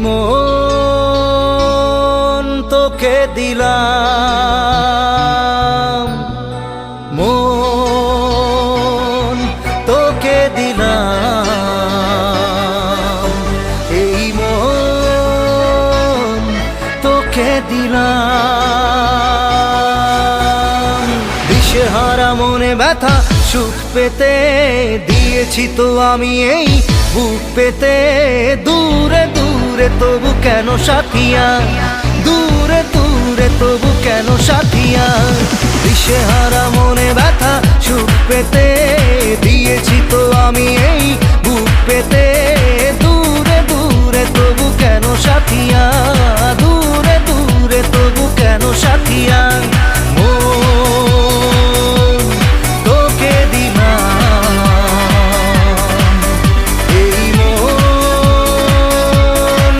মন তোকে দিলাম, মন তোকে দিলাম, এই মন তোকে দিলাম। দিশেহারা মনে ব্যথা সুখ পেতে দিয়েছি তো আমি এই বুক পেতে। দূরে দূরে তবু কেন সাথিয়া, দূরে দূরে তবু কেন সাথিয়া। দিশেহারা মনে ব্যথা সুখ পেতে দিয়েছি তো আমি এই বুক পেতে।